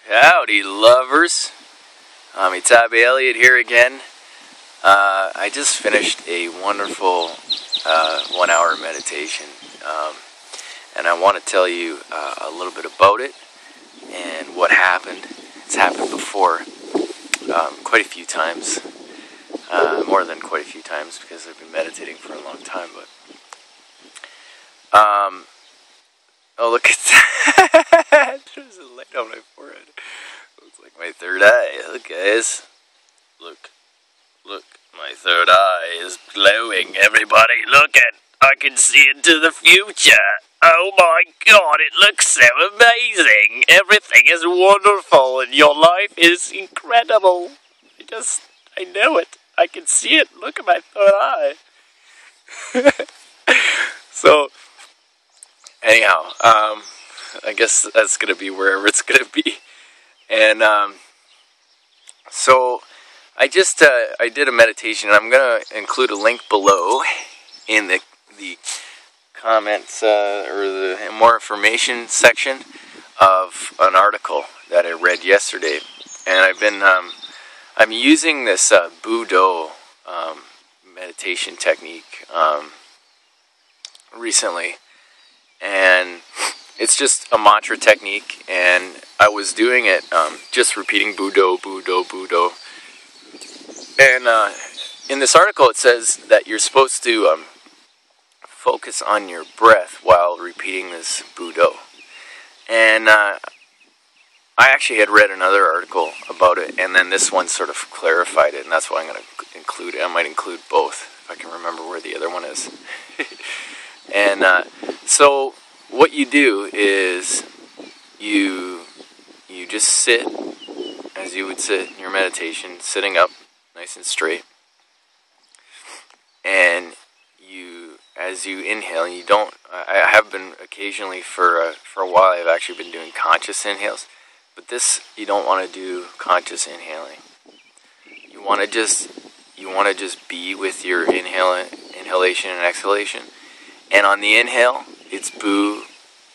Howdy, lovers. It's Abby Elliott here again. I just finished a wonderful 1 hour meditation, and I want to tell you a little bit about it and what happened. It's happened before quite a few times, more than quite a few times because I've been meditating for a long time, but oh, look at that. There's a light on my forehead. Looks like my third eye. Look, guys. Look. My third eye is glowing. Everybody, look at. I can see into the future. Oh my God, it looks so amazing. Everything is wonderful and your life is incredible. I know it. I can see it. Look at my third eye. So, anyhow, I guess that's going to be wherever it's going to be. And so I just I did a meditation, and I'm going to include a link below in the comments or the more information section of an article that I read yesterday. And I'm using this Buddho meditation technique recently, and it's just a mantra technique, and I was doing it just repeating Buddho, Buddho, Buddho. And in this article it says that you're supposed to focus on your breath while repeating this Buddho. And I actually had read another article about it, and then this one sort of clarified it, and that's why I'm going to include it. I might include both if I can remember where the other one is. And so what you do is you just sit as you would sit in your meditation, sitting up nice and straight. And as you inhale, you don't. I have been occasionally for a while. I've actually been doing conscious inhales, but this you don't want to do conscious inhaling. You want to just be with your inhalation and exhalation. And on the inhale, it's bu,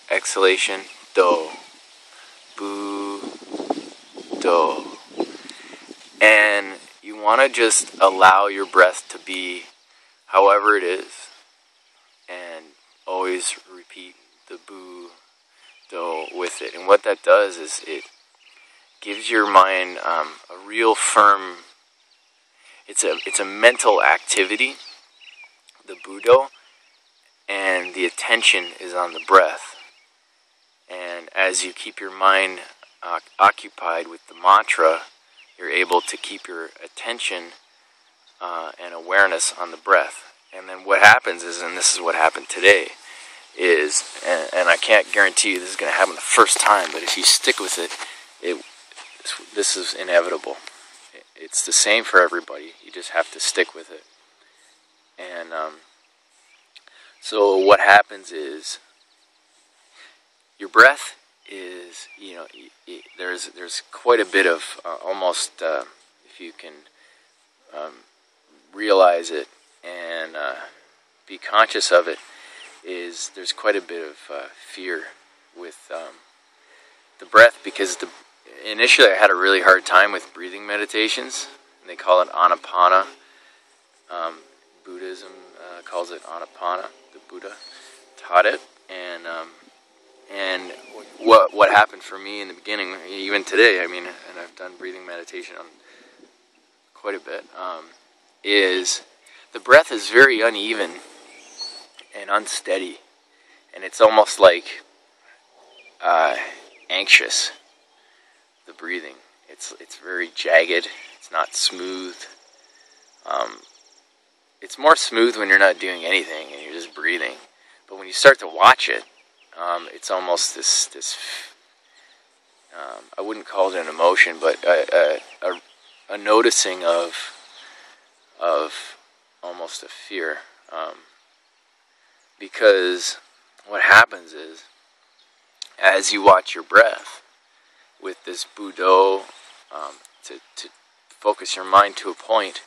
exhalation, do. Bu, do. And you want to just allow your breath to be however it is. And always repeat the bu, do with it. And what that does is it gives your mind a real firm, it's a mental activity, the Buddho. And the attention is on the breath. And as you keep your mind occupied with the mantra, you're able to keep your attention and awareness on the breath. And then what happens is, and this is what happened today, is, and I can't guarantee you this is going to happen the first time, but if you stick with it, this is inevitable. It's the same for everybody. You just have to stick with it. And so what happens is your breath is, there's quite a bit of almost, if you can realize it and be conscious of it, is there's quite a bit of fear with the breath, because initially I had a really hard time with breathing meditations, and they call it Anapana. Buddhism calls it Anapana. The Buddha taught it, and what happened for me in the beginning, even today, and I've done breathing meditation on quite a bit, is the breath is very uneven and unsteady, and it's almost like anxious. The breathing, it's very jagged. It's not smooth. It's more smooth when you're not doing anything and you're just breathing. But when you start to watch it, it's almost this I wouldn't call it an emotion, but a noticing of almost a fear. Because what happens is, as you watch your breath with this Buddho, to focus your mind to a point,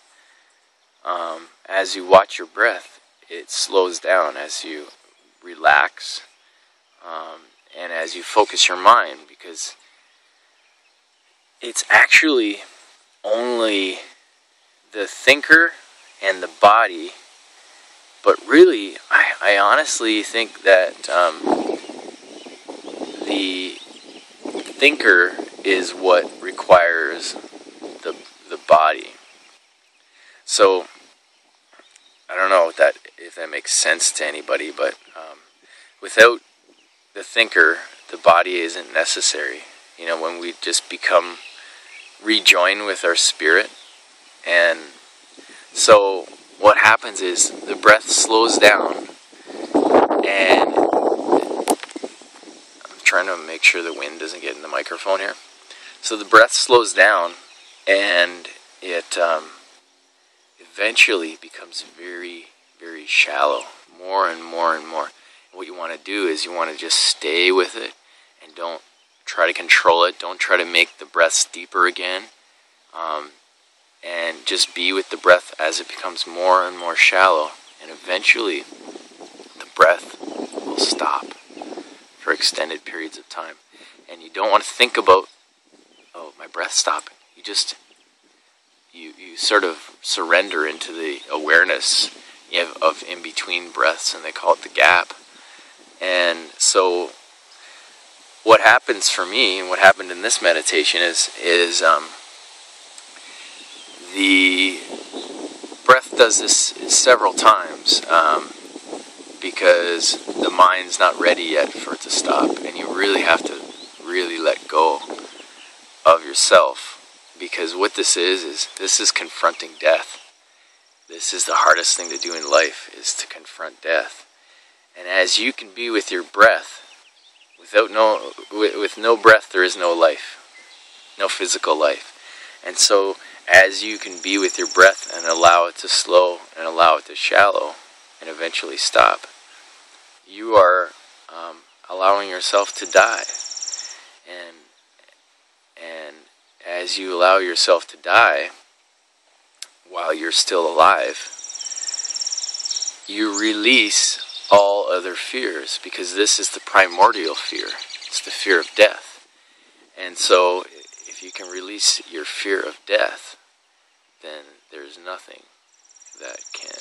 as you watch your breath, it slows down as you relax, and as you focus your mind, because it's actually only the thinker and the body. But really, I honestly think that the thinker is what requires the body. So I don't know if that makes sense to anybody, but without the thinker, the body isn't necessary. You know, when we just rejoin with our spirit, and so what happens is the breath slows down, and I'm trying to make sure the wind doesn't get in the microphone here. So the breath slows down, and it eventually becomes very, very shallow, more and more and more. And what you want to do is you want to just stay with it, and don't try to control it. Don't try to make the breaths deeper again. And just be with the breath as it becomes more and more shallow. And eventually, the breath will stop for extended periods of time. And you don't want to think about, oh, my breath's stopping. You sort of surrender into the awareness of in-between breaths, and they call it the gap. And so what happens for me, and what happened in this meditation is the breath does this several times because the mind's not ready yet for it to stop, and you really have to really let go of yourself, because what this is confronting death. This is the hardest thing to do in life, is to confront death. And as you can be with your breath, with no breath there is no life, no physical life. And so as you can be with your breath and allow it to slow and allow it to shallow and eventually stop, you are allowing yourself to die. And as you allow yourself to die while you're still alive, you release all other fears, because this is the primordial fear. It's the fear of death. And so if you can release your fear of death, then there's nothing that can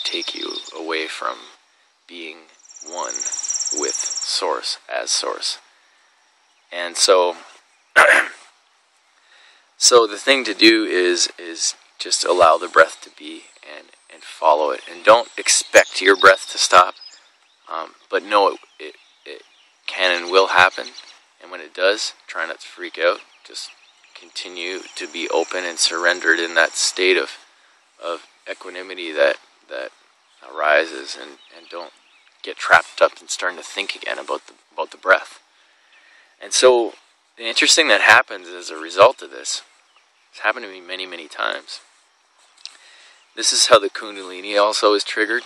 take you away from being one with Source, as Source. And so so the thing to do is just allow the breath to be, and follow it. And don't expect your breath to stop, but know it can and will happen. And when it does, try not to freak out. Just continue to be open and surrendered in that state of equanimity that arises, and don't get trapped up and starting to think again about the breath. And so the interesting that happens as a result of this, it's happened to me many, many times. This is how the Kundalini also is triggered.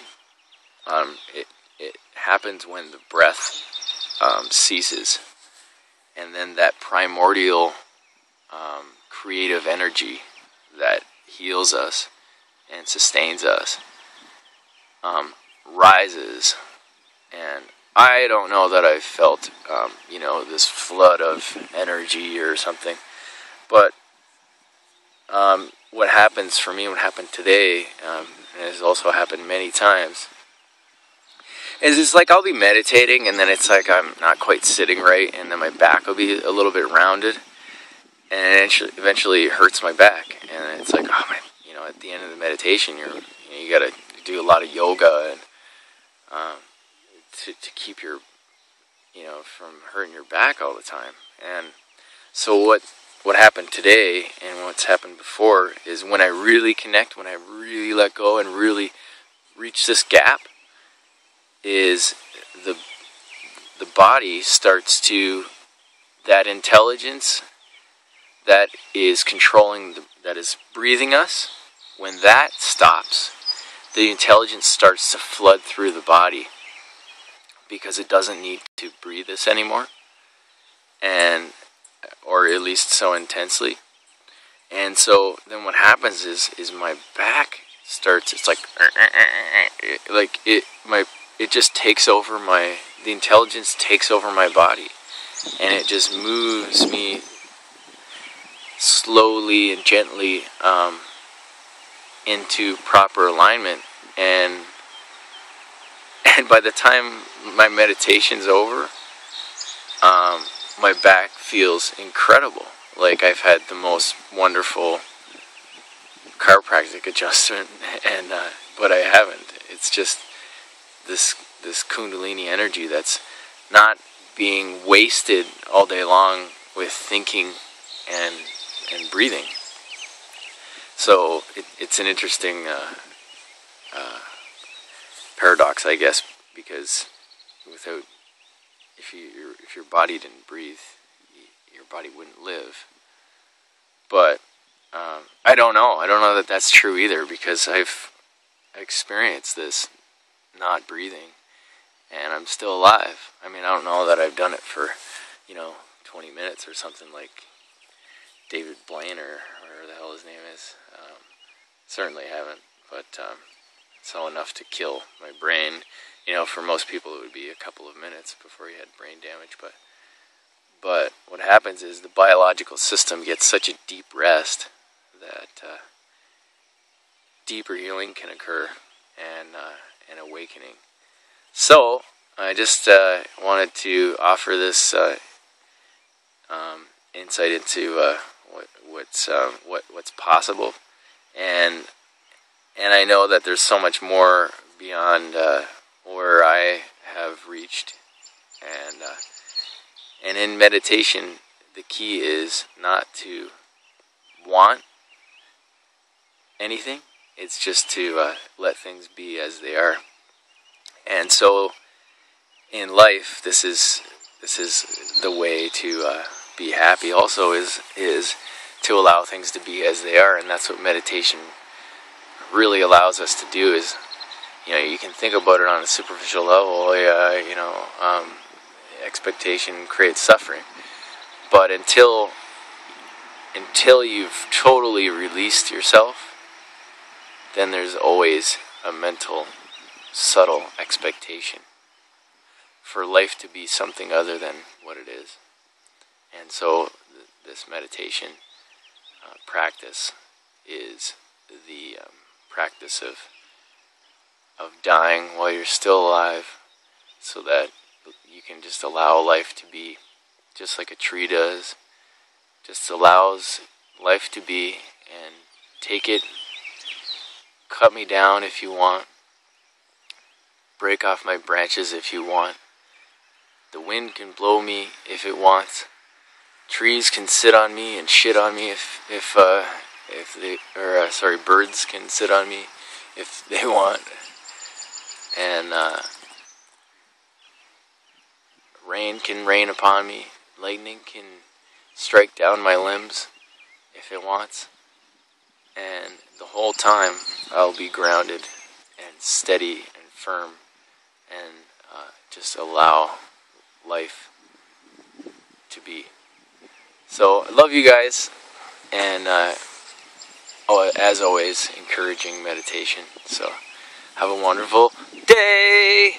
It happens when the breath ceases, and then that primordial creative energy that heals us and sustains us rises. And I don't know that I've felt this flood of energy or something, but what happens for me, what happened today, and has also happened many times, is it's like I'll be meditating, and then it's like I'm not quite sitting right, and then my back will be a little bit rounded, and eventually it hurts my back, and it's like, oh my, at the end of the meditation, you got to do a lot of yoga and to keep your from hurting your back all the time. And so what happened today and what's happened before is when I really connect, when I really let go and really reach this gap, is the body starts to, that intelligence that is controlling, that is breathing us, when that stops, the intelligence starts to flood through the body, because it doesn't need to breathe this anymore, or at least so intensely. And so then what happens is my back starts, it's like it just takes over the intelligence takes over my body, and it just moves me slowly and gently into proper alignment, and by the time my meditation's over, my back feels incredible. Like I've had the most wonderful chiropractic adjustment, and but I haven't. It's just this Kundalini energy that's not being wasted all day long with thinking and breathing. So it's an interesting paradox, I guess, because if your body didn't breathe, your body wouldn't live. But I don't know. I don't know that that's true either, because I've experienced this not breathing, and I'm still alive. I mean, I don't know that I've done it for 20 minutes or something like David Blaine or whatever the hell his name is. Certainly haven't, but so enough to kill my brain. For most people it would be a couple of minutes before you had brain damage, but what happens is the biological system gets such a deep rest that deeper healing can occur, and awakening. So I just wanted to offer this insight into what's possible, and I know that there's so much more beyond where I have reached, and in meditation, the key is not to want anything. It's just to let things be as they are. And so, in life, this is the way to be happy. Also, is to allow things to be as they are, and that's what meditation really allows us to do. Is you can think about it on a superficial level. Expectation creates suffering, but until you've totally released yourself, then there's always a mental, subtle expectation for life to be something other than what it is. And so this meditation practice is the practice of dying while you're still alive, so that you can just allow life to be just like a tree does. Just allows life to be, and take it. Cut me down if you want. Break off my branches if you want. The wind can blow me if it wants. Trees can sit on me and shit on me birds can sit on me if they want. And rain can rain upon me. Lightning can strike down my limbs if it wants. And the whole time I'll be grounded and steady and firm, and just allow life to be. So I love you guys, and as always, encouraging meditation. So have a wonderful day.